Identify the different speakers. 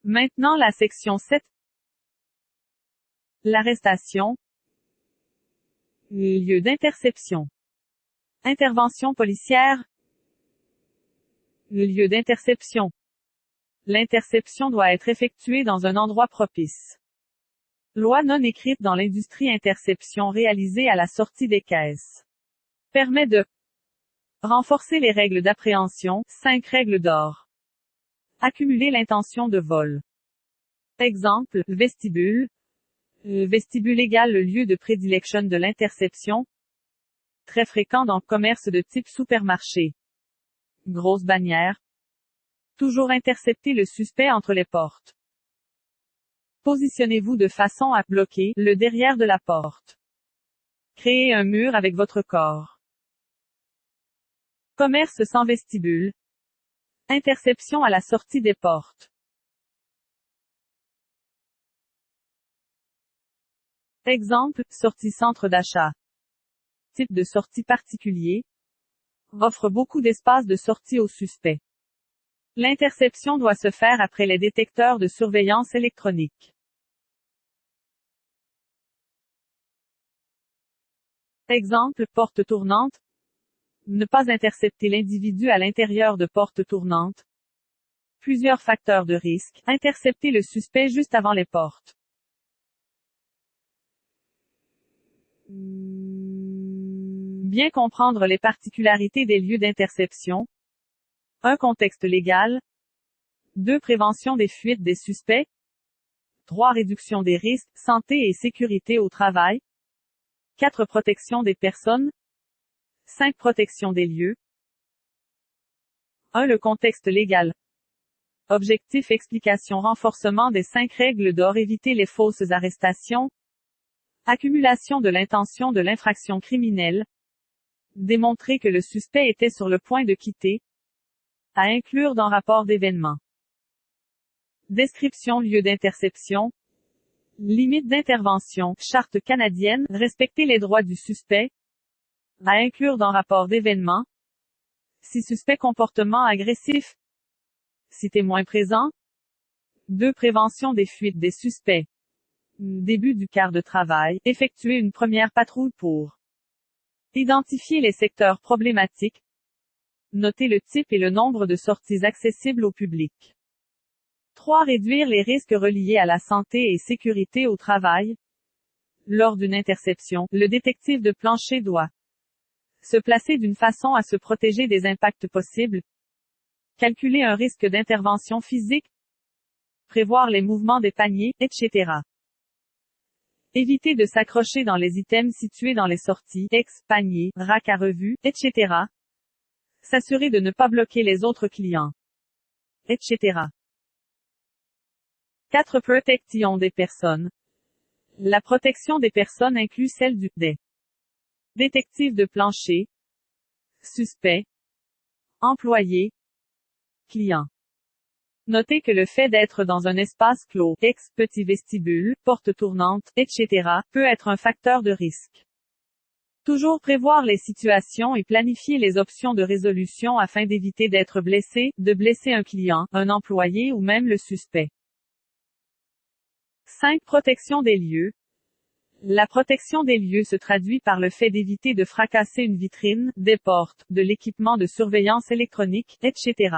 Speaker 1: Maintenant la section 7. L'arrestation. Lieu d'interception. Intervention policière. Le lieu d'interception. L'interception doit être effectuée dans un endroit propice. Loi non écrite dans l'industrie. Interception réalisée à la sortie des caisses. Permet de renforcer les règles d'appréhension, 5 règles d'or. Accumuler l'intention de vol. Exemple, vestibule. Le vestibule égale le lieu de prédilection de l'interception. Très fréquent dans le commerce de type supermarché. Grosse bannière. Toujours intercepter le suspect entre les portes. Positionnez-vous de façon à bloquer le derrière de la porte. Créez un mur avec votre corps. Commerce sans vestibule. Interception à la sortie des portes. Exemple, sortie centre d'achat. Type de sortie particulier. Offre beaucoup d'espace de sortie au suspect. L'interception doit se faire après les détecteurs de surveillance électronique. Exemple, porte tournante. Ne pas intercepter l'individu à l'intérieur de porte tournante. Plusieurs facteurs de risque. Intercepter le suspect juste avant les portes. Bien comprendre les particularités des lieux d'interception. 1. Contexte légal. 2. Prévention des fuites des suspects. 3. Réduction des risques, santé et sécurité au travail. 4. Protection des personnes. 5. Protection des lieux. 1. Le contexte légal. Objectif explication renforcement des 5 règles d'or. Éviter les fausses arrestations. Accumulation de l'intention de l'infraction criminelle. Démontrer que le suspect était sur le point de quitter. À inclure dans rapport d'événement. Description lieu d'interception. Limite d'intervention. Charte canadienne. Respecter les droits du suspect. À inclure dans rapport d'événement. Si suspect comportement agressif. Si témoin présent. 2. Prévention des fuites des suspects. Début du quart de travail. Effectuer une première patrouille pour identifier les secteurs problématiques. Noter le type et le nombre de sorties accessibles au public. 3. Réduire les risques reliés à la santé et sécurité au travail. Lors d'une interception, le détective de plancher doit se placer d'une façon à se protéger des impacts possibles. Calculer un risque d'intervention physique. Prévoir les mouvements des paniers, etc. Éviter de s'accrocher dans les items situés dans les sorties, paniers, racks à revue, etc. S'assurer de ne pas bloquer les autres clients, etc. 4. Protection des personnes. La protection des personnes inclut celle des détectives de plancher, suspects, employés, clients. Notez que le fait d'être dans un espace clos, petit vestibule, porte tournante, etc., peut être un facteur de risque. Toujours prévoir les situations et planifier les options de résolution afin d'éviter d'être blessé, de blesser un client, un employé ou même le suspect. 5. Protection des lieux. La protection des lieux se traduit par le fait d'éviter de fracasser une vitrine, des portes, de l'équipement de surveillance électronique, etc.